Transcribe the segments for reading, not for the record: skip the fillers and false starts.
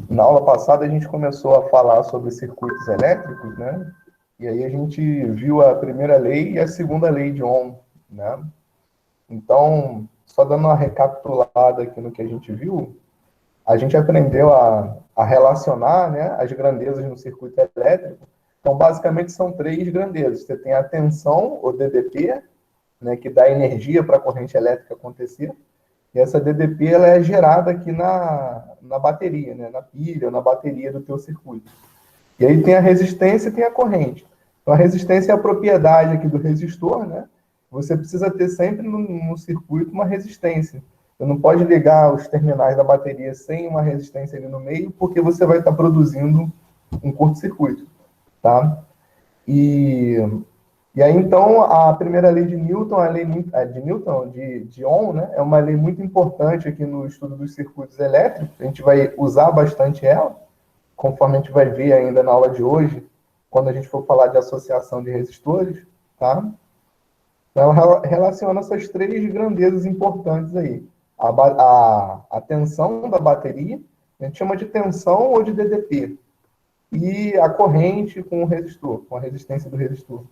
Na aula passada, a gente começou a falar sobre circuitos elétricos, né? E aí a gente viu a primeira lei e a segunda lei de Ohm, né? Então, só dando uma recapitulada aqui no que a gente viu, a gente aprendeu a relacionar, né, as grandezas no circuito elétrico. Então, basicamente, são três grandezas. Você tem a tensão, ou DDP, né, que dá energia para a corrente elétrica acontecer. E essa DDP ela é gerada aqui na bateria, né, na pilha, na bateria do teu circuito. E aí tem a resistência e tem a corrente. Então, a resistência é a propriedade aqui do resistor, né? Você precisa ter sempre no circuito uma resistência. Você não pode ligar os terminais da bateria sem uma resistência ali no meio, porque você vai estar produzindo um curto-circuito, tá? E, e aí, então, a primeira lei de Newton, a lei de Newton, de Ohm, né? É uma lei muito importante aqui no estudo dos circuitos elétricos. A gente vai usar bastante ela, conforme a gente vai ver ainda na aula de hoje, quando a gente for falar de associação de resistores, tá? Então, ela relaciona essas três grandezas importantes aí. A tensão da bateria, a gente chama de tensão ou de DDP, e a corrente com o resistor, com a resistência do resistor.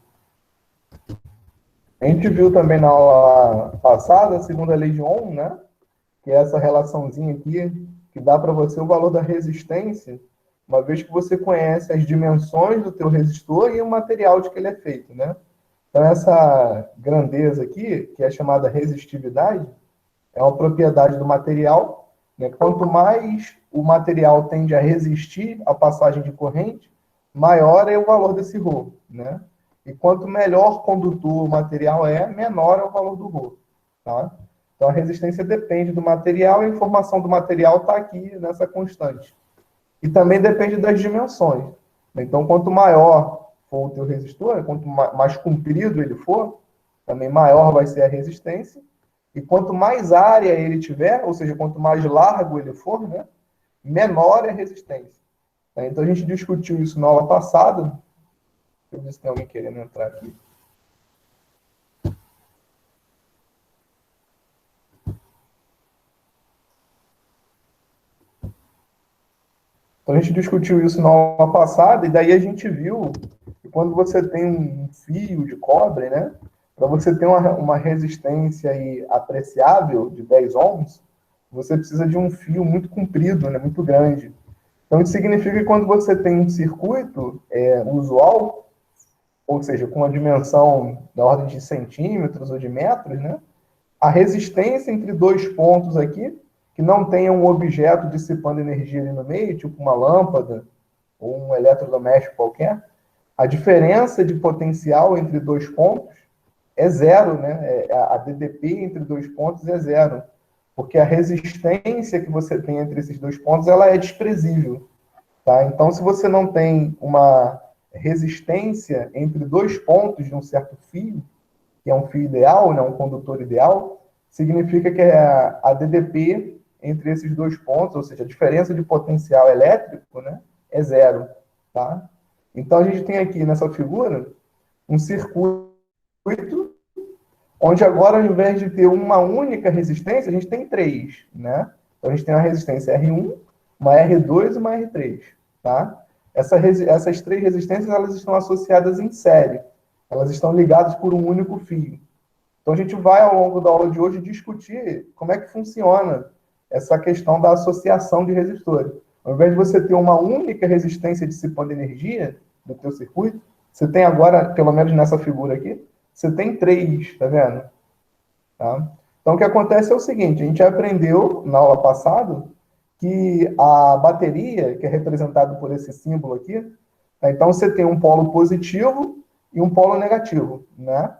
A gente viu também na aula passada a segunda lei de Ohm, né? Que é essa relaçãozinha aqui, que dá para você o valor da resistência, uma vez que você conhece as dimensões do teu resistor e o material de que ele é feito, né? Então, essa grandeza aqui, que é chamada resistividade, é uma propriedade do material, né? Quanto mais o material tende a resistir à passagem de corrente, maior é o valor desse ρ, né? E quanto melhor condutor o material é, menor é o valor do ρ, tá? Então, a resistência depende do material e a informação do material está aqui nessa constante. E também depende das dimensões. Então, quanto maior for o teu resistor, quanto mais comprido ele for, também maior vai ser a resistência. E quanto mais área ele tiver, ou seja, quanto mais largo ele for, né, menor é a resistência. Então, a gente discutiu isso na aula passada. Deixa eu ver se tem alguém querendo entrar aqui. Então, a gente discutiu isso na aula passada, e daí a gente viu que quando você tem um fio de cobre, né, para você ter uma resistência aí apreciável de 10 ohms, você precisa de um fio muito comprido, né, muito grande. Então, isso significa que quando você tem um circuito usual, ou seja, com uma dimensão da ordem de centímetros ou de metros, né, a resistência entre dois pontos aqui, que não tenha um objeto dissipando energia ali no meio, tipo uma lâmpada ou um eletrodoméstico qualquer, a diferença de potencial entre dois pontos é zero, né? A DDP entre dois pontos é zero, porque a resistência que você tem entre esses dois pontos ela é desprezível, tá? Então, se você não tem uma resistência entre dois pontos de um certo fio, que é um fio ideal, né, um condutor ideal, significa que a DDP entre esses dois pontos, ou seja, a diferença de potencial elétrico, né, é zero, tá? Então, a gente tem aqui nessa figura um circuito onde agora, ao invés de ter uma única resistência, a gente tem três, né? Então, a gente tem uma resistência R1, uma R2 e uma R3, tá? Essas três resistências, elas estão associadas em série. Elas estão ligadas por um único fio. Então, a gente vai, ao longo da aula de hoje, discutir como é que funciona essa questão da associação de resistores. Ao invés de você ter uma única resistência dissipando energia no teu circuito, você tem agora, pelo menos nessa figura aqui, você tem três, tá vendo? Tá? Então, o que acontece é o seguinte, a gente aprendeu na aula passada que a bateria, que é representada por esse símbolo aqui, tá? Então você tem um polo positivo e um polo negativo, né?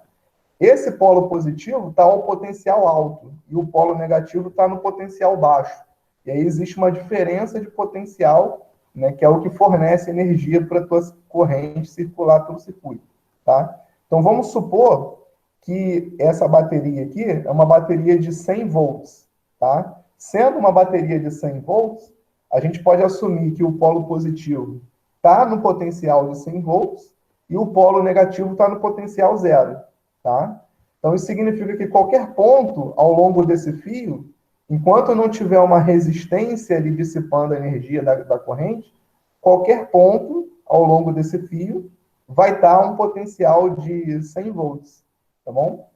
Esse polo positivo está ao potencial alto e o polo negativo está no potencial baixo. E aí existe uma diferença de potencial, né, que é o que fornece energia para a tua corrente circular pelo circuito. Tá? Então vamos supor que essa bateria aqui é uma bateria de 100 volts. Tá? Sendo uma bateria de 100 volts, a gente pode assumir que o polo positivo está no potencial de 100 volts e o polo negativo está no potencial zero. Tá? Então, isso significa que qualquer ponto ao longo desse fio, Enquanto não tiver uma resistência ali dissipando a energia da corrente, qualquer ponto ao longo desse fio vai estar um potencial de 100 volts, tá bom?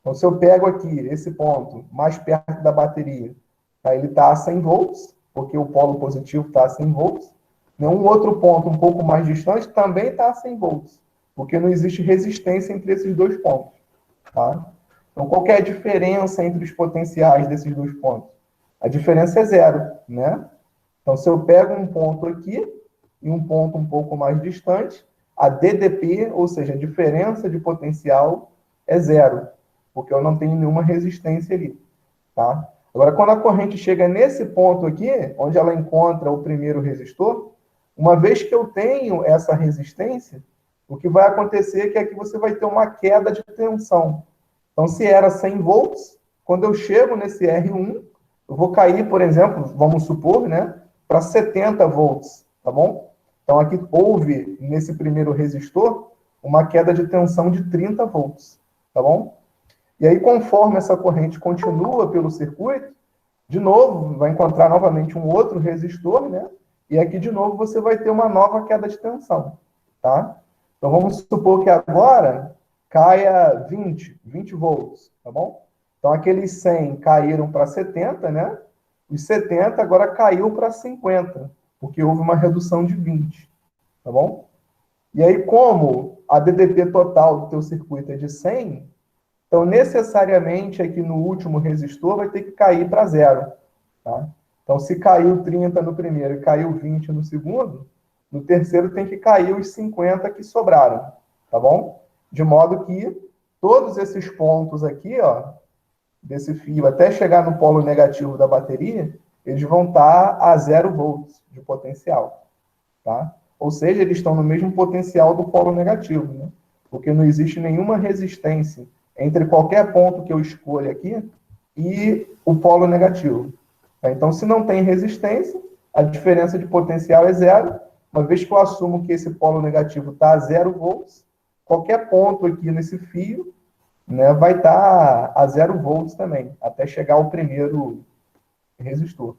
Então, se eu pego aqui esse ponto mais perto da bateria, tá, ele está a 100 volts, porque o polo positivo está a 100 volts. Um outro ponto um pouco mais distante também está a 100 volts, porque não existe resistência entre esses dois pontos. Tá? Então, qual que é a diferença entre os potenciais desses dois pontos? A diferença é zero, né? Então, se eu pego um ponto aqui e um ponto um pouco mais distante, a DDP, ou seja, a diferença de potencial, é zero, porque eu não tenho nenhuma resistência ali. Tá? Agora, quando a corrente chega nesse ponto aqui, onde ela encontra o primeiro resistor, uma vez que eu tenho essa resistência, o que vai acontecer é que aqui você vai ter uma queda de tensão. Então, se era 100 volts, quando eu chego nesse R1, eu vou cair, por exemplo, vamos supor, né, para 70 volts, tá bom? Então, aqui houve, nesse primeiro resistor, uma queda de tensão de 30 volts, tá bom? E aí, conforme essa corrente continua pelo circuito, de novo, vai encontrar novamente um outro resistor, né? E aqui, de novo, você vai ter uma nova queda de tensão, tá? Então, vamos supor que agora caia 20 volts, tá bom? Então, aqueles 100 caíram para 70, né? Os 70 agora caiu para 50, porque houve uma redução de 20, tá bom? E aí, como a DDP total do teu circuito é de 100, então, necessariamente, aqui no último resistor vai ter que cair para zero. Tá? Então, se caiu 30 no primeiro e caiu 20 no segundo, no terceiro tem que cair os 50 que sobraram. Tá bom? De modo que todos esses pontos aqui, ó, desse fio, até chegar no polo negativo da bateria, eles vão estar a 0 volts de potencial. Tá? Ou seja, eles estão no mesmo potencial do polo negativo, né? Porque não existe nenhuma resistência entre qualquer ponto que eu escolha aqui e o polo negativo. Tá? Então, se não tem resistência, a diferença de potencial é zero. Uma vez que eu assumo que esse polo negativo está a 0 volts, qualquer ponto aqui nesse fio, né, vai estar a 0 volts também, até chegar ao primeiro resistor.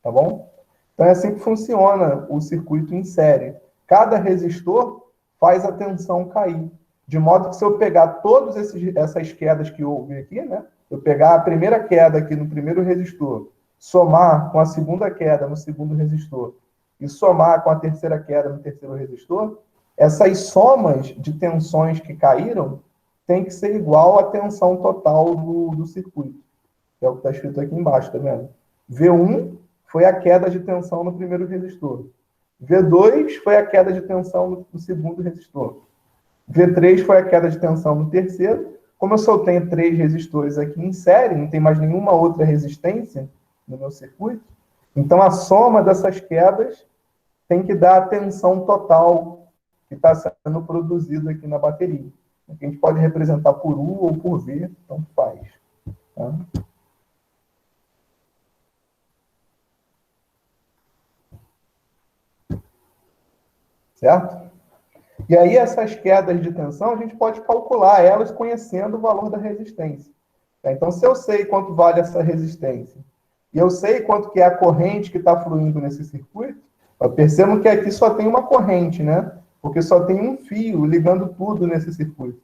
Tá bom? Então, é assim que funciona o circuito em série. Cada resistor faz a tensão cair. De modo que se eu pegar todas essas quedas que houve aqui, né? Eu pegar a primeira queda aqui no primeiro resistor, somar com a segunda queda no segundo resistor e somar com a terceira queda no terceiro resistor, essas somas de tensões que caíram tem que ser igual à tensão total do circuito. Que é o que está escrito aqui embaixo, tá vendo? V1 foi a queda de tensão no primeiro resistor. V2 foi a queda de tensão no segundo resistor. V3 foi a queda de tensão no terceiro. Como eu só tenho 3 resistores aqui em série, não tem mais nenhuma outra resistência no meu circuito, então a soma dessas quedas tem que dar a tensão total que está sendo produzida aqui na bateria. A gente pode representar por U ou por V, então faz. Tá? Certo? E aí, essas quedas de tensão, a gente pode calcular elas conhecendo o valor da resistência. Então, se eu sei quanto vale essa resistência, e eu sei quanto que é a corrente que está fluindo nesse circuito, percebam que aqui só tem uma corrente, né? Porque só tem um fio ligando tudo nesse circuito.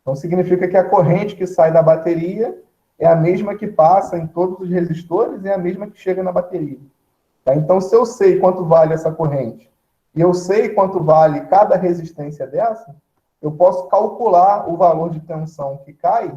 Então, significa que a corrente que sai da bateria é a mesma que passa em todos os resistores e é a mesma que chega na bateria. Tá? Então, se eu sei quanto vale essa corrente, e eu sei quanto vale cada resistência dessa, eu posso calcular o valor de tensão que cai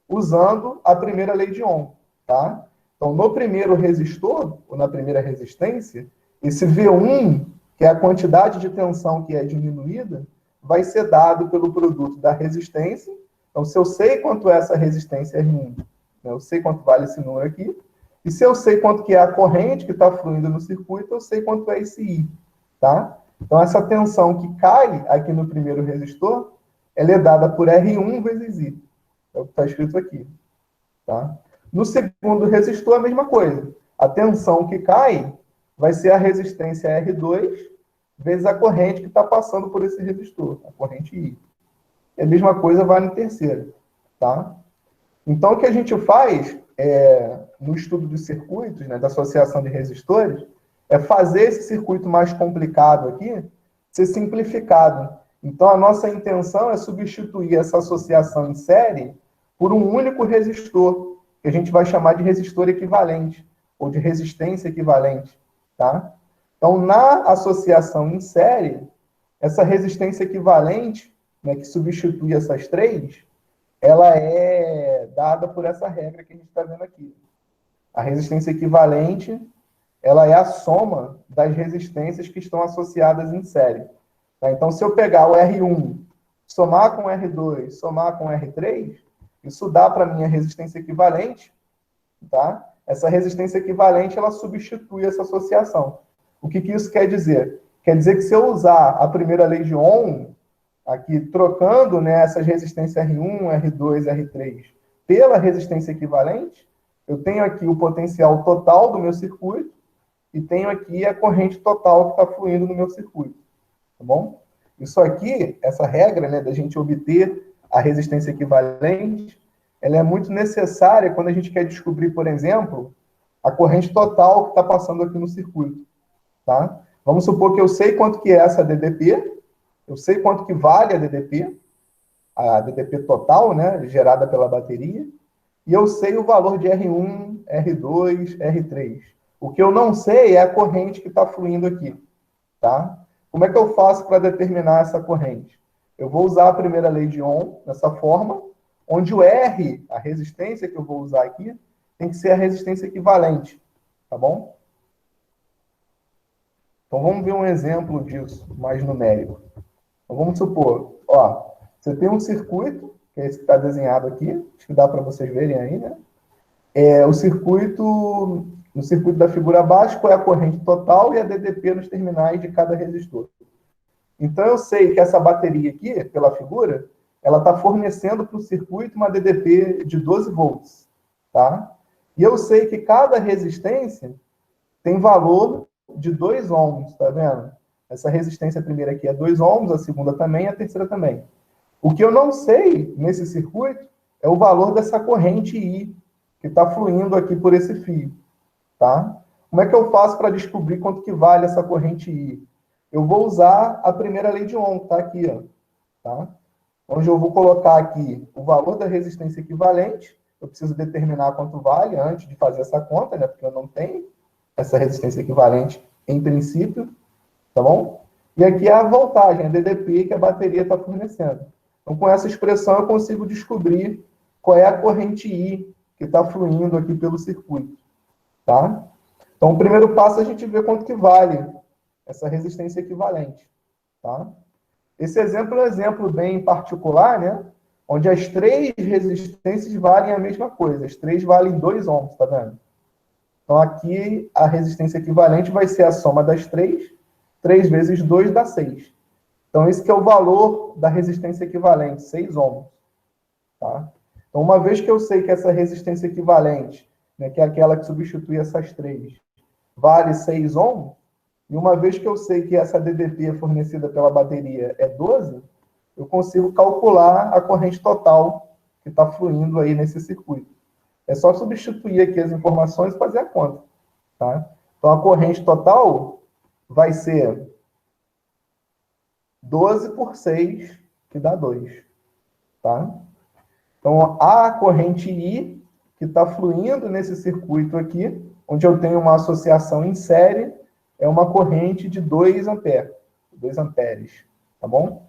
usando a primeira lei de Ohm. Tá? Então, no primeiro resistor, ou na primeira resistência, esse V1, que é a quantidade de tensão que é diminuída, vai ser dado pelo produto da resistência. Então, se eu sei quanto é essa resistência R1, eu sei quanto vale esse número aqui, e se eu sei quanto que é a corrente que está fluindo no circuito, eu sei quanto é esse I. Tá? Então, essa tensão que cai aqui no primeiro resistor, ela é dada por R1 vezes I. É o que está escrito aqui. Tá? No segundo resistor, a mesma coisa. A tensão que cai vai ser a resistência R2 vezes a corrente que está passando por esse resistor, a corrente I. E a mesma coisa vai no terceiro. Tá? Então, o que a gente faz no estudo dos circuitos, né, da associação de resistores, é fazer esse circuito mais complicado aqui ser simplificado. Então, a nossa intenção é substituir essa associação em série por um único resistor, que a gente vai chamar de resistor equivalente, ou de resistência equivalente. Tá? Então, na associação em série, essa resistência equivalente, né, que substitui essas três, ela é dada por essa regra que a gente está vendo aqui. A resistência equivalente, ela é a soma das resistências que estão associadas em série. Tá? Então, se eu pegar o R1, somar com o R2, somar com o R3, isso dá para a minha resistência equivalente. Tá? Essa resistência equivalente, ela substitui essa associação. O que isso quer dizer? Quer dizer que se eu usar a primeira lei de Ohm, aqui trocando, né, essas resistências R1, R2, R3 pela resistência equivalente, eu tenho aqui o potencial total do meu circuito e tenho aqui a corrente total que está fluindo no meu circuito. Tá bom? Isso aqui, essa regra, né, da gente obter a resistência equivalente, ela é muito necessária quando a gente quer descobrir, por exemplo, a corrente total que está passando aqui no circuito. Tá? Vamos supor que eu sei quanto que é essa DDP, eu sei quanto que vale a DDP total, né, gerada pela bateria, e eu sei o valor de R1, R2, R3. O que eu não sei é a corrente que está fluindo aqui. Tá? Como é que eu faço para determinar essa corrente? Eu vou usar a primeira lei de Ohm, dessa forma, onde o R, a resistência que eu vou usar aqui, tem que ser a resistência equivalente. Tá bom? Então, vamos ver um exemplo disso, mais numérico. Então, vamos supor, ó, você tem um circuito, que é esse que está desenhado aqui, acho que dá para vocês verem aí, né? No circuito da figura abaixo, qual é a corrente total e a DDP nos terminais de cada resistor. Então, eu sei que essa bateria aqui, pela figura, ela está fornecendo para o circuito uma DDP de 12 volts, tá? E eu sei que cada resistência tem valor de 2 ohms, tá vendo? Essa resistência primeira aqui é 2 ohms, a segunda também e a terceira também. O que eu não sei nesse circuito é o valor dessa corrente I, que está fluindo aqui por esse fio, tá? Como é que eu faço para descobrir quanto que vale essa corrente I? Eu vou usar a primeira lei de Ohm, tá aqui, ó, tá? Onde eu vou colocar aqui o valor da resistência equivalente, eu preciso determinar quanto vale antes de fazer essa conta, né? Porque eu não tenho essa resistência equivalente em princípio, tá bom? E aqui é a voltagem, a DDP, que a bateria está fornecendo. Então, com essa expressão, eu consigo descobrir qual é a corrente I que está fluindo aqui pelo circuito, tá? Então, o primeiro passo é a gente ver quanto que vale essa resistência equivalente, tá? Esse exemplo é um exemplo bem particular, né? Onde as três resistências valem a mesma coisa. As três valem 2 ohms, tá vendo? Então, aqui, a resistência equivalente vai ser a soma das três. 3 vezes 2 dá 6. Então, esse que é o valor da resistência equivalente, 6 ohms. Tá? Então, uma vez que eu sei que essa resistência equivalente, né, que é aquela que substitui essas três, vale 6 ohms, e uma vez que eu sei que essa DDP fornecida pela bateria é 12, eu consigo calcular a corrente total que está fluindo aí nesse circuito. É só substituir aqui as informações e fazer a conta. Tá? Então, a corrente total vai ser 12 por 6, que dá 2. Tá? Então, a corrente I, que está fluindo nesse circuito aqui, onde eu tenho uma associação em série, é uma corrente de 2 amperes. 2 amperes, tá bom?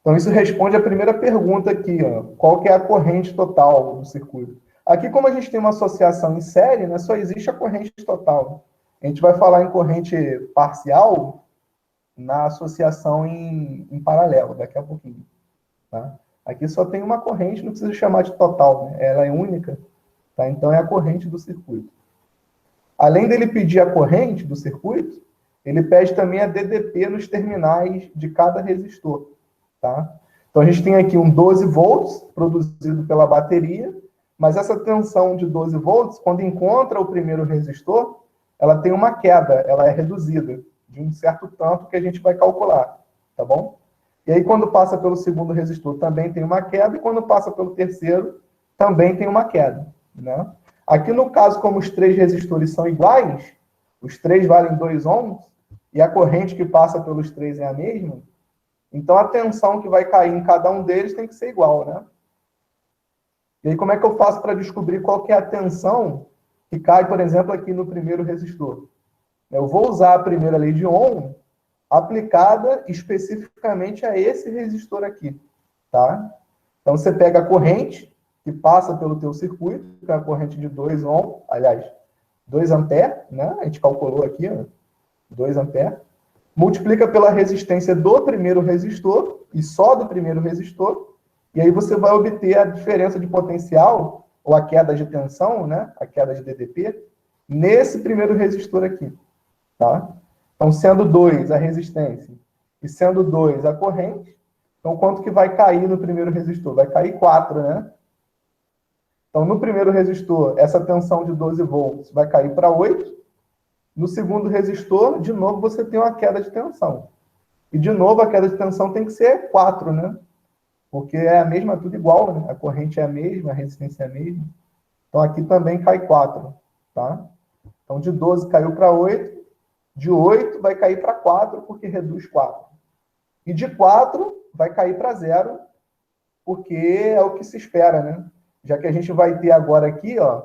Então, isso responde a primeira pergunta aqui, ó, qual que é a corrente total do circuito. Aqui, como a gente tem uma associação em série, né, só existe a corrente total. A gente vai falar em corrente parcial na associação em paralelo, daqui a pouquinho. Tá? Aqui só tem uma corrente, não precisa chamar de total, né? Ela é única, tá? Então é a corrente do circuito. Além dele pedir a corrente do circuito, ele pede também a DDP nos terminais de cada resistor. Tá? Então a gente tem aqui um 12 volts produzido pela bateria, mas essa tensão de 12 volts, quando encontra o primeiro resistor, ela tem uma queda, ela é reduzida de um certo tanto que a gente vai calcular, tá bom? E aí quando passa pelo segundo resistor também tem uma queda, e quando passa pelo terceiro, também tem uma queda, né? Aqui no caso, como os três resistores são iguais, os três valem 2 ohms, e a corrente que passa pelos três é a mesma, então a tensão que vai cair em cada um deles tem que ser igual, né? E aí como é que eu faço para descobrir qual que é a tensão que cai, por exemplo, aqui no primeiro resistor? Eu vou usar a primeira lei de Ohm aplicada especificamente a esse resistor aqui, tá? Então você pega a corrente que passa pelo teu circuito, que é a corrente de 2 ohm, aliás, 2 ampere, né? A gente calculou aqui, ó, 2 ampere, multiplica pela resistência do primeiro resistor, e só do primeiro resistor, e aí você vai obter a diferença de potencial, ou a queda de tensão, né? A queda de DDP, nesse primeiro resistor aqui, tá? Então, sendo 2 a resistência e sendo 2 a corrente, então quanto que vai cair no primeiro resistor? Vai cair 4, né? Então, no primeiro resistor, essa tensão de 12 volts vai cair para 8. No segundo resistor, de novo, você tem uma queda de tensão. E, de novo, a queda de tensão tem que ser 4, né? Porque é a mesma, tudo igual, né? A corrente é a mesma, a resistência é a mesma. Então, aqui também cai 4, tá? Então, de 12 caiu para 8. De 8 vai cair para 4, porque reduz 4. E de 4 vai cair para 0, porque é o que se espera, né? Já que a gente vai ter agora aqui, ó,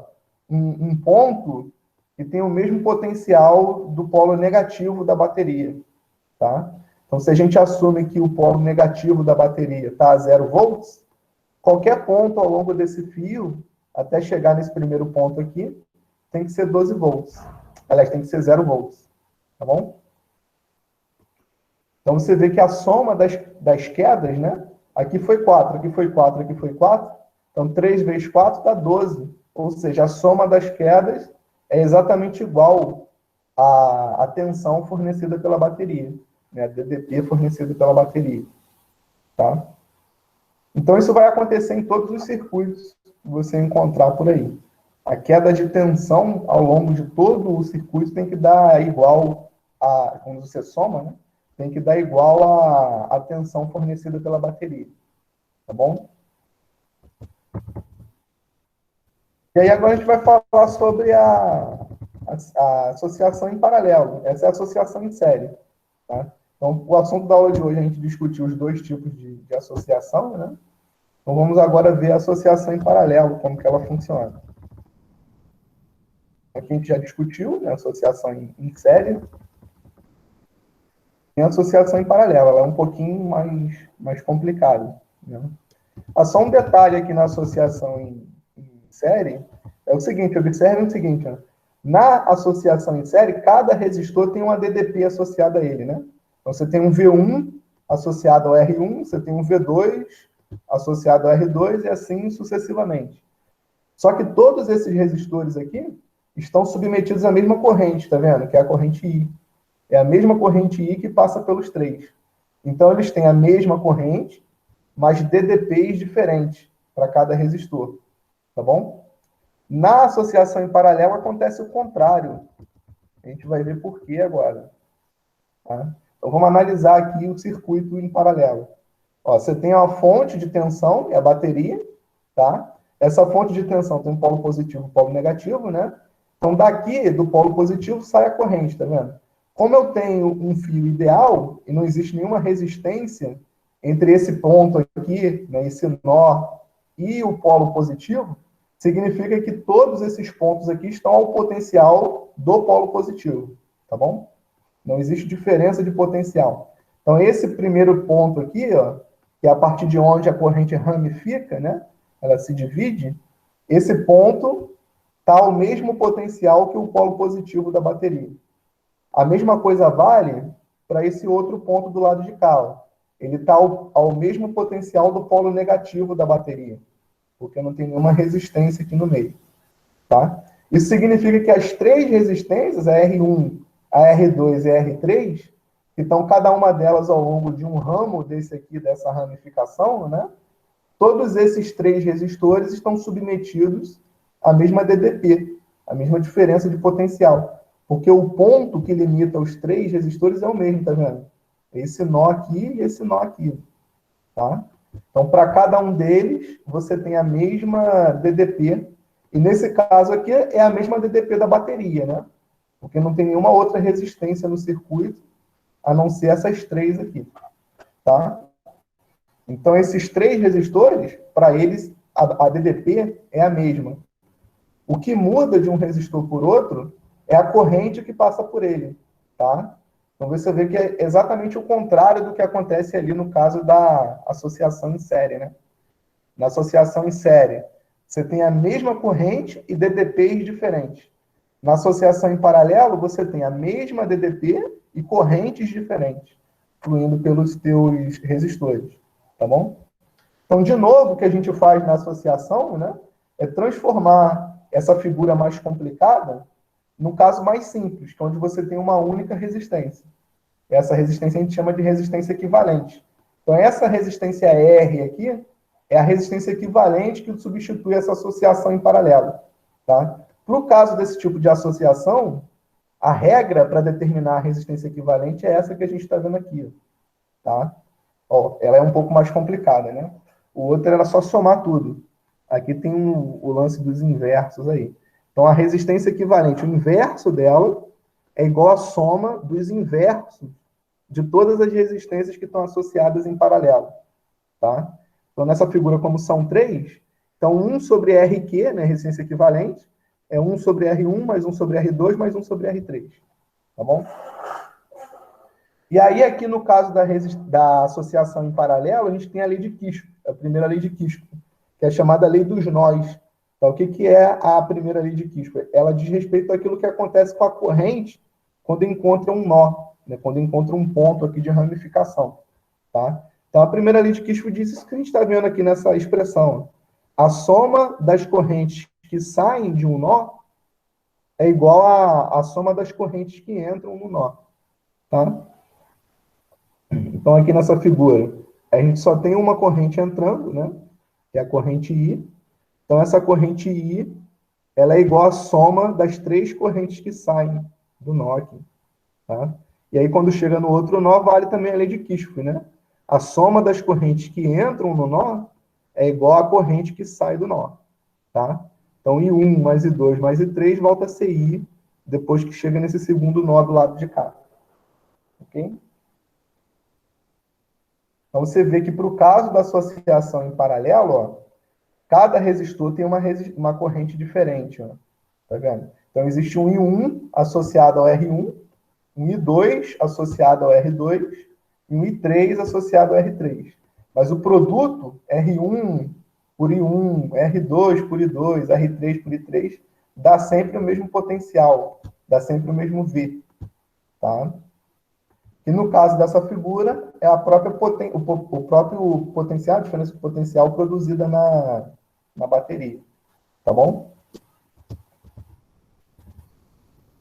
um ponto que tem o mesmo potencial do polo negativo da bateria, tá? Então, se a gente assume que o polo negativo da bateria está a 0 volts, qualquer ponto ao longo desse fio, até chegar nesse primeiro ponto aqui, tem que ser 12 volts. Aliás, tem que ser 0 volts, tá bom? Então, você vê que a soma das quedas, né? Aqui foi 4, aqui foi 4, aqui foi 4. Então, 3 vezes 4 dá 12. Ou seja, a soma das quedas é exatamente igual à tensão fornecida pela bateria, né? A DDP fornecida pela bateria, tá? Então, isso vai acontecer em todos os circuitos que você encontrar por aí. A queda de tensão ao longo de todo o circuito tem que dar igual a... Quando você soma, né? Tem que dar igual à tensão fornecida pela bateria, tá bom? E aí agora a gente vai falar sobre a associação em paralelo. Essa é a associação em série, tá? Então, o assunto da aula de hoje, a gente discutiu os dois tipos de associação, né? Então, vamos agora ver a associação em paralelo, como que ela funciona. Aqui a gente já discutiu, né? Associação em série. Tem a associação em paralelo, ela é um pouquinho mais complicada, né? Só um detalhe aqui na associação em série é o seguinte, observe o seguinte, ó. Na associação em série, cada resistor tem uma DDP associada a ele, né? Então, você tem um V1 associado ao R1, você tem um V2 associado ao R2 e assim sucessivamente. Só que todos esses resistores aqui estão submetidos à mesma corrente, tá vendo? Que é a corrente I. É a mesma corrente I que passa pelos três. Então, eles têm a mesma corrente, mas DDPs diferentes para cada resistor, tá bom? Na associação em paralelo acontece o contrário. A gente vai ver por quê agora. Tá? Então, vamos analisar aqui o circuito em paralelo. Ó, você tem uma fonte de tensão, é a bateria, tá? Essa fonte de tensão tem um polo positivo e um polo negativo, né? Então, daqui, do polo positivo, sai a corrente, tá vendo? Como eu tenho um fio ideal, e não existe nenhuma resistência entre esse ponto aqui, né, esse nó, e o polo positivo, significa que todos esses pontos aqui estão ao potencial do polo positivo, tá bom? Não existe diferença de potencial. Então, esse primeiro ponto aqui, ó, que é a partir de onde a corrente ramifica, né? Ela se divide, esse ponto está ao mesmo potencial que o polo positivo da bateria. A mesma coisa vale para esse outro ponto do lado de cá, ó. Ele está ao mesmo potencial do polo negativo da bateria, porque não tem nenhuma resistência aqui no meio, tá? Isso significa que as três resistências, a R1, a R2 e a R3, que estão cada uma delas ao longo de um ramo desse aqui, dessa ramificação, né? Todos esses três resistores estão submetidos à mesma DDP, a mesma diferença de potencial, porque o ponto que limita os três resistores é o mesmo, tá vendo? Esse nó aqui e esse nó aqui, tá? Então, para cada um deles, você tem a mesma DDP, e nesse caso aqui é a mesma DDP da bateria, né? Porque não tem nenhuma outra resistência no circuito, a não ser essas três aqui, tá? Então, esses três resistores, para eles, a DDP é a mesma. O que muda de um resistor por outro é a corrente que passa por ele, tá? Então, você vê que é exatamente o contrário do que acontece ali no caso da associação em série, né? Na associação em série, você tem a mesma corrente e DDPs diferentes. Na associação em paralelo, você tem a mesma DDP e correntes diferentes, fluindo pelos teus resistores, tá bom? Então, de novo, o que a gente faz na associação, né, é transformar essa figura mais complicada num caso mais simples, que é onde você tem uma única resistência. Essa resistência a gente chama de resistência equivalente. Então, essa resistência R aqui é a resistência equivalente que substitui essa associação em paralelo. Tá? Para o caso desse tipo de associação, a regra para determinar a resistência equivalente é essa que a gente está vendo aqui. Tá? Ó, ela é um pouco mais complicada, né? O outro era só somar tudo. Aqui tem o lance dos inversos aí. Então, a resistência equivalente, o inverso dela é igual à soma dos inversos de todas as resistências que estão associadas em paralelo. Tá? Então, nessa figura, como são três, então 1 sobre RQ, né, resistência equivalente, é 1 sobre R1 mais 1 sobre R2 mais 1 sobre R3. Tá bom? E aí, aqui no caso da associação em paralelo, a gente tem a lei de Kirchhoff, a primeira lei de Kirchhoff, que é chamada lei dos nós. Então, o que é a primeira lei de Kirchhoff? Ela diz respeito àquilo que acontece com a corrente quando encontra um nó, né? Quando encontra um ponto aqui de ramificação. Tá? Então, a primeira lei de Kirchhoff diz isso que a gente está vendo aqui nessa expressão. A soma das correntes que saem de um nó é igual à soma das correntes que entram no nó. Tá? Então, aqui nessa figura, a gente só tem uma corrente entrando, né? Que é a corrente I. Então, essa corrente I, ela é igual à soma das três correntes que saem do nó aqui. Tá? E aí, quando chega no outro nó, vale também a lei de Kirchhoff, né? A soma das correntes que entram no nó é igual à corrente que sai do nó. Tá? Então, I1 mais I2 mais I3 volta a ser I depois que chega nesse segundo nó do lado de cá. Ok? Então, você vê que para o caso da associação em paralelo, ó, cada resistor tem uma corrente diferente. Ó, tá vendo? Então, existe um I1 associado ao R1, um I2 associado ao R2 e um I3 associado ao R3. Mas o produto, R1 por I1, R2 por I2, R3 por I3, dá sempre o mesmo potencial, dá sempre o mesmo V. Tá? E no caso dessa figura, é o próprio potencial, a diferença de potencial produzida na bateria. Tá bom?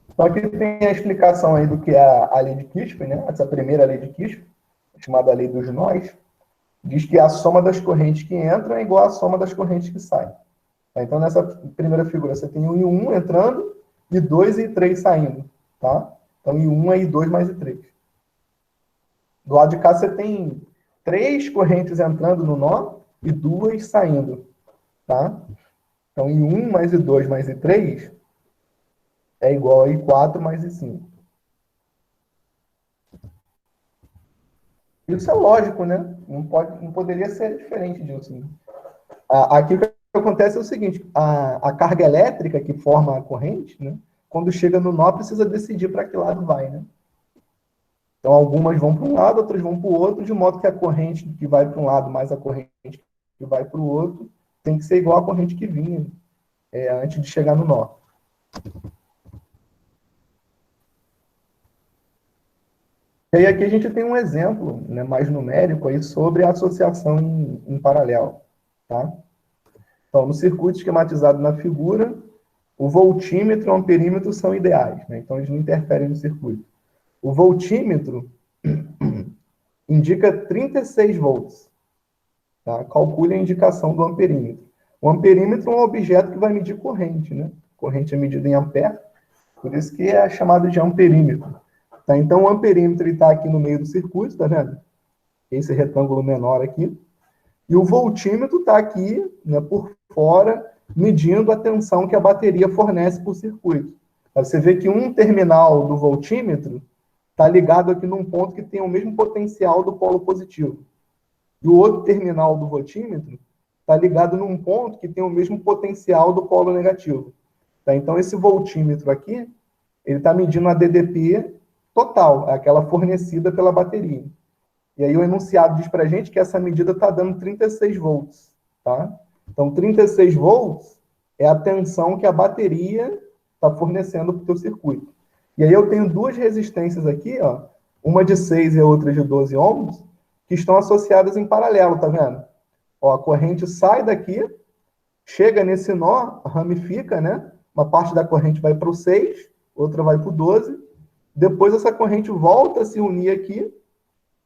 Então, aqui tem a explicação aí do que é a lei de Kirchhoff, né? Essa primeira lei de Kirchhoff, chamada lei dos nós, diz que a soma das correntes que entram é igual à soma das correntes que saem. Então, nessa primeira figura, você tem o I1 entrando, I2 e I3 saindo. Tá? Então, I1 é I2 mais I3. Do lado de cá, você tem três correntes entrando no nó e duas saindo. Tá? Então, I1 mais I2 mais I3 é igual a I4 mais I5. Isso é lógico, né? Não poderia ser diferente disso. Né? Aqui o que acontece é o seguinte, a carga elétrica que forma a corrente, né, quando chega no nó, precisa decidir para que lado vai. Né? Então, algumas vão para um lado, outras vão para o outro, de modo que a corrente que vai para um lado mais a corrente que vai para o outro tem que ser igual à corrente que vinha antes de chegar no nó. E aí aqui a gente tem um exemplo, né, mais numérico aí sobre a associação em paralelo. Tá? Então, no circuito esquematizado na figura, o voltímetro e o amperímetro são ideais, né? Então eles não interferem no circuito. O voltímetro indica 36 volts. Tá? Calcule a indicação do amperímetro. O amperímetro é um objeto que vai medir corrente, né? Corrente é medida em ampere, por isso que é chamado de amperímetro. Tá? Então o amperímetro está aqui no meio do circuito, tá vendo? Esse retângulo menor aqui. E o voltímetro está aqui, né, por fora, medindo a tensão que a bateria fornece para o circuito. Você vê que um terminal do voltímetro está ligado aqui num ponto que tem o mesmo potencial do polo positivo. E o outro terminal do voltímetro está ligado num ponto que tem o mesmo potencial do polo negativo. Tá? Então, esse voltímetro aqui, ele está medindo a DDP total, aquela fornecida pela bateria. E aí o enunciado diz para a gente que essa medida está dando 36 volts. Tá? Então, 36 volts é a tensão que a bateria está fornecendo para o teu circuito. E aí eu tenho duas resistências aqui, ó, uma de 6 e a outra de 12 ohms, que estão associadas em paralelo, tá vendo? Ó, a corrente sai daqui, chega nesse nó, ramifica, né? Uma parte da corrente vai para o 6, outra vai para o 12. Depois essa corrente volta a se unir aqui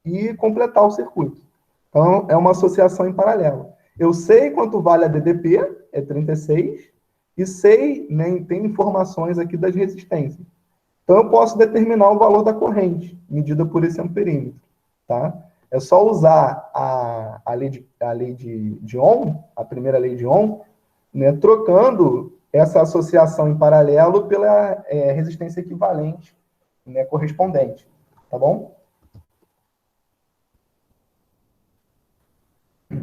e completar o circuito. Então, é uma associação em paralelo. Eu sei quanto vale a DDP, é 36, e sei, né, tem informações aqui das resistências. Então, eu posso determinar o valor da corrente, medida por esse amperímetro. Tá? É só usar a lei de Ohm, a primeira lei de Ohm, né, trocando essa associação em paralelo pela resistência equivalente, né, correspondente. Tá bom?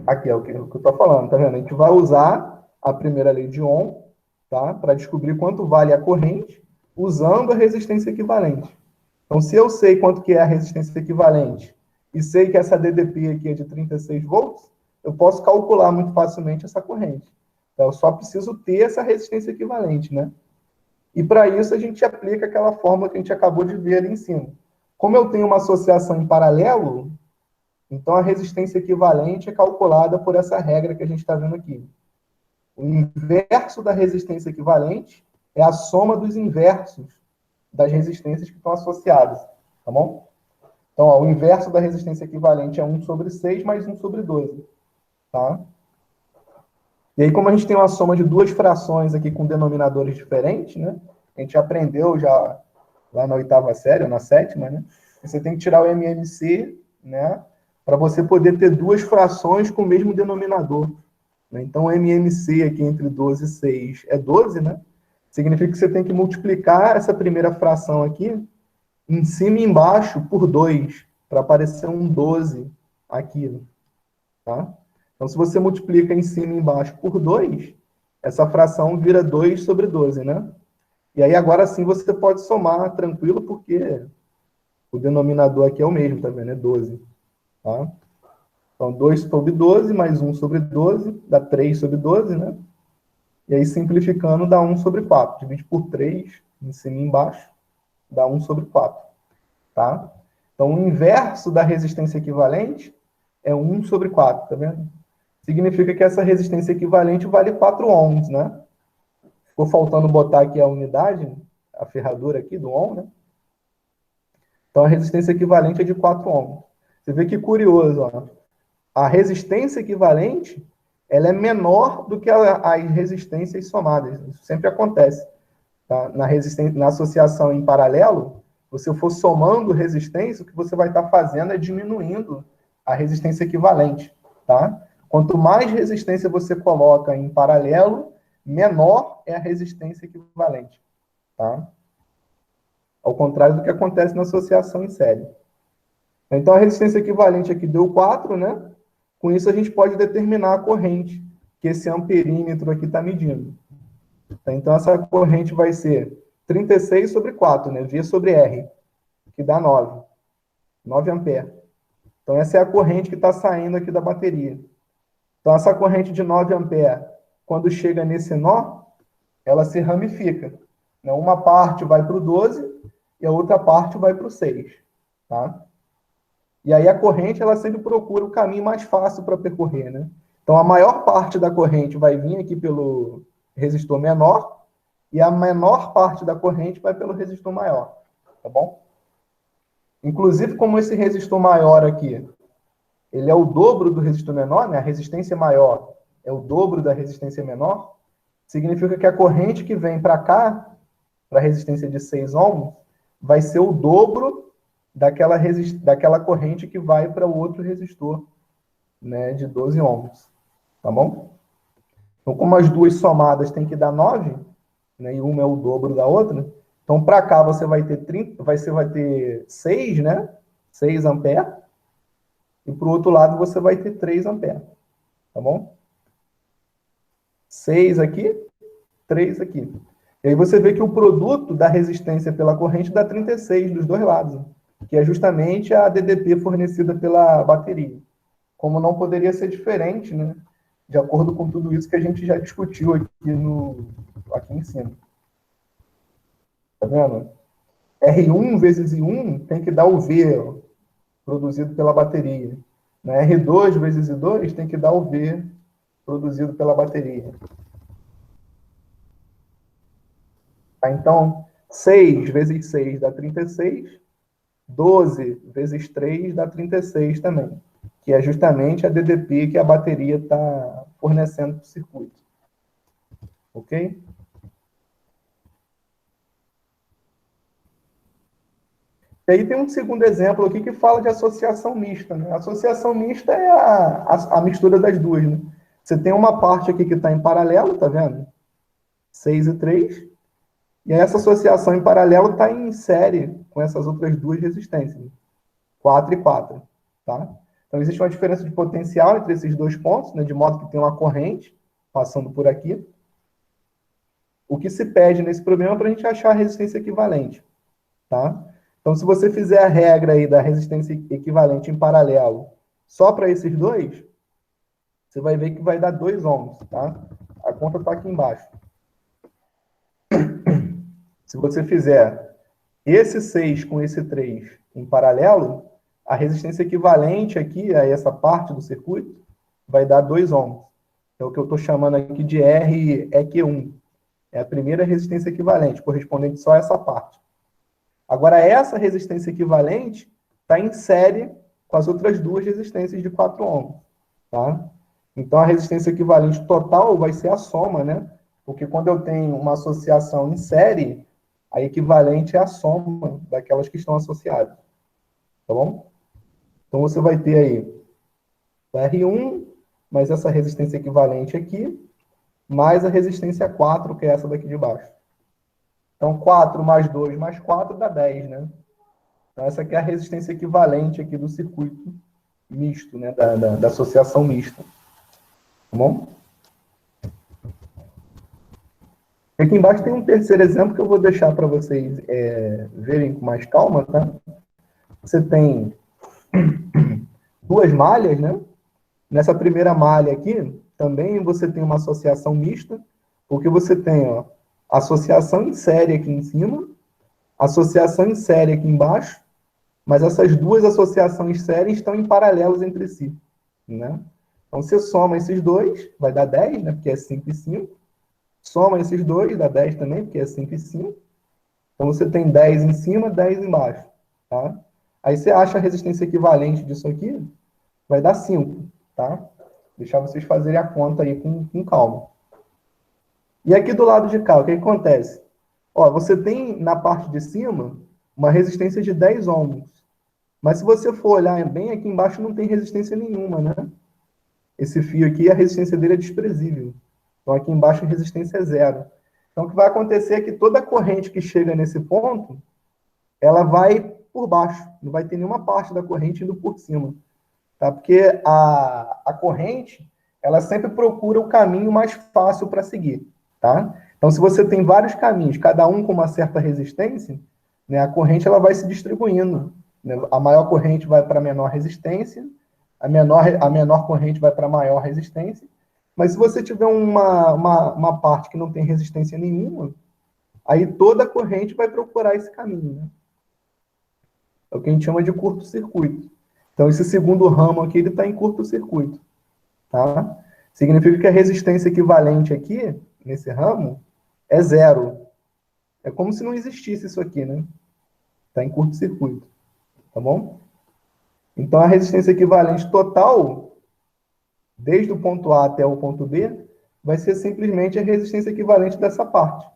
Aqui é o que eu estou falando, tá vendo? A gente vai usar a primeira lei de Ohm, tá? Para descobrir quanto vale a corrente usando a resistência equivalente. Então, se eu sei quanto que é a resistência equivalente e sei que essa DDP aqui é de 36 volts, eu posso calcular muito facilmente essa corrente. Então, eu só preciso ter essa resistência equivalente, né? E para isso a gente aplica aquela fórmula que a gente acabou de ver ali em cima. Como eu tenho uma associação em paralelo, então a resistência equivalente é calculada por essa regra que a gente está vendo aqui. O inverso da resistência equivalente é a soma dos inversos das resistências que estão associadas, tá bom? Então, ó, o inverso da resistência equivalente é 1 sobre 6 mais 1 sobre 12, tá? E aí, como a gente tem uma soma de duas frações aqui com denominadores diferentes, né? A gente aprendeu já lá na oitava série, ou na sétima, né? Você tem que tirar o MMC, né? Para você poder ter duas frações com o mesmo denominador. Né? Então, o MMC aqui entre 12 e 6 é 12, né? Significa que você tem que multiplicar essa primeira fração aqui em cima e embaixo por 2, para aparecer um 12 aqui, tá? Então, se você multiplica em cima e embaixo por 2, essa fração vira 2 sobre 12, né? E aí, agora sim, você pode somar tranquilo, porque o denominador aqui é o mesmo, tá vendo? É 12, tá? Então, 2 sobre 12 mais 1 sobre 12 dá 3 sobre 12, né? E aí, simplificando, dá 1 sobre 4. Divide por 3, em cima e embaixo, dá 1 sobre 4, tá? Então, o inverso da resistência equivalente é 1 sobre 4, tá vendo? Significa que essa resistência equivalente vale 4 ohms, né? Ficou faltando botar aqui a unidade, a ferradura aqui do ohm, né? Então, a resistência equivalente é de 4 ohms. Você vê que curioso, ó. A resistência equivalente, ela é menor do que as resistências somadas. Isso sempre acontece. Tá? Na associação em paralelo, se você for somando resistência, o que você vai estar fazendo é diminuindo a resistência equivalente. Tá? Quanto mais resistência você coloca em paralelo, menor é a resistência equivalente. Tá? Ao contrário do que acontece na associação em série. Então, a resistência equivalente aqui deu 4, né? Com isso, a gente pode determinar a corrente que esse amperímetro aqui está medindo. Então, essa corrente vai ser 36 sobre 4, né? V sobre R, que dá 9. 9 amperes. Então, essa é a corrente que está saindo aqui da bateria. Então, essa corrente de 9 amperes, quando chega nesse nó, ela se ramifica. Né? Uma parte vai para o 12 e a outra parte vai para o 6. Tá? E aí a corrente, ela sempre procura o caminho mais fácil para percorrer, né? Então, a maior parte da corrente vai vir aqui pelo resistor menor e a menor parte da corrente vai pelo resistor maior, tá bom? Inclusive, como esse resistor maior aqui, ele é o dobro do resistor menor, né? A resistência maior é o dobro da resistência menor, significa que a corrente que vem para cá, para a resistência de 6 ohms, vai ser o dobro daquela corrente que vai para o outro resistor, né, de 12 ohms, tá bom? Então, como as duas somadas têm que dar 9, né, e uma é o dobro da outra, então para cá você vai ter 30, vai ter 6, né? 6 amperes, e para o outro lado você vai ter 3 amperes, tá bom? 6 aqui, 3 aqui. E aí você vê que o produto da resistência pela corrente dá 36 dos dois lados, que é justamente a DDP fornecida pela bateria. Como não poderia ser diferente, né? De acordo com tudo isso que a gente já discutiu aqui em cima. Tá vendo? R1 vezes I1 tem que dar o V, ó, produzido pela bateria. Né? R2 vezes I2 tem que dar o V produzido pela bateria. Tá? Então, 6 vezes 6 dá 36, 12 vezes 3 dá 36 também, que é justamente a DDP que a bateria está fornecendo para o circuito. Ok? E aí tem um segundo exemplo aqui que fala de associação mista. Né? A associação mista é a mistura das duas. Né? Você tem uma parte aqui que está em paralelo, tá vendo? 6 e 3. E essa associação em paralelo está em série com essas outras duas resistências, 4 e 4. Tá? Então existe uma diferença de potencial entre esses dois pontos, né? De modo que tem uma corrente passando por aqui. O que se pede nesse problema é para a gente achar a resistência equivalente. Tá? Então, se você fizer a regra aí da resistência equivalente em paralelo só para esses dois, você vai ver que vai dar 2 ohms, tá? A conta está aqui embaixo. Se você fizer esse 6 com esse 3 em paralelo, a resistência equivalente aqui a essa parte do circuito vai dar 2 ohms. É o que eu estou chamando aqui de REQ1. É a primeira resistência equivalente, correspondente só a essa parte. Agora, essa resistência equivalente está em série com as outras duas resistências de 4 ohms. Tá? Então, a resistência equivalente total vai ser a soma, né? Porque quando eu tenho uma associação em série, a equivalente é a soma daquelas que estão associadas. Tá bom? Então, você vai ter aí o R1, mais essa resistência equivalente aqui, mais a resistência 4, que é essa daqui de baixo. Então, 4 mais 2 mais 4 dá 10, né? Então, essa aqui é a resistência equivalente aqui do circuito misto, né? Da associação mista. Tá bom? Aqui embaixo tem um terceiro exemplo que eu vou deixar para vocês verem com mais calma, tá? Você tem duas malhas, né? Nessa primeira malha aqui, também você tem uma associação mista, porque você tem, ó, associação em série aqui em cima, associação em série aqui embaixo, mas essas duas associações sérias estão em paralelos entre si, né? Então, você soma esses dois, vai dar 10, né? Porque é 5 e 5. Soma esses dois, dá 10 também, porque é 5 e 5. Então, você tem 10 em cima, 10 embaixo, tá? Aí, você acha a resistência equivalente disso aqui, vai dar 5, tá? Deixar vocês fazerem a conta aí com calma. E aqui do lado de cá, o que acontece? Ó, você tem na parte de cima uma resistência de 10 ohms. Mas se você for olhar bem, aqui embaixo não tem resistência nenhuma, né? Esse fio aqui, a resistência dele é desprezível. Então, aqui embaixo a resistência é zero. Então, o que vai acontecer é que toda corrente que chega nesse ponto, ela vai por baixo. Não vai ter nenhuma parte da corrente indo por cima. Tá? Porque a corrente, ela sempre procura o caminho mais fácil para seguir. Tá? Então, se você tem vários caminhos, cada um com uma certa resistência, né, a corrente ela vai se distribuindo. Né? A maior corrente vai para a menor resistência, a menor corrente vai para a maior resistência. Mas se você tiver uma parte que não tem resistência nenhuma, aí toda a corrente vai procurar esse caminho. Né? É o que a gente chama de curto-circuito. Então, esse segundo ramo aqui, ele está em curto-circuito. Tá? Significa que a resistência equivalente aqui, nesse ramo, é zero. É como se não existisse isso aqui, né? Está em curto-circuito. Tá bom? Então, a resistência equivalente total, desde o ponto A até o ponto B, vai ser simplesmente a resistência equivalente dessa parte.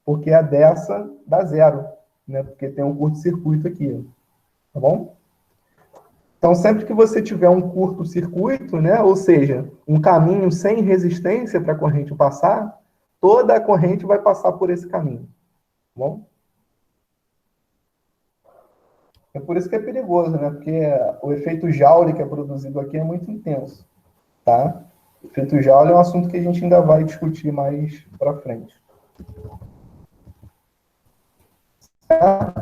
Porque a dessa dá zero, né? Porque tem um curto-circuito aqui. Tá bom? Então, sempre que você tiver um curto-circuito, né, ou seja, um caminho sem resistência para a corrente passar, toda a corrente vai passar por esse caminho. Tá bom? É por isso que é perigoso, né? Porque o efeito Joule que é produzido aqui é muito intenso, tá? O efeito Joule é um assunto que a gente ainda vai discutir mais para frente. Tá?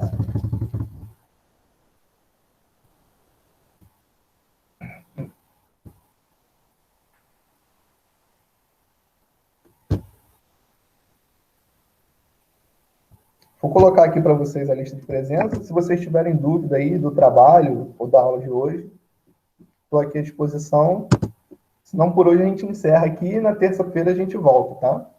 Vou colocar aqui para vocês a lista de presença. Se vocês tiverem dúvida aí do trabalho ou da aula de hoje, estou aqui à disposição. Se não, por hoje a gente encerra aqui e na terça-feira a gente volta, tá?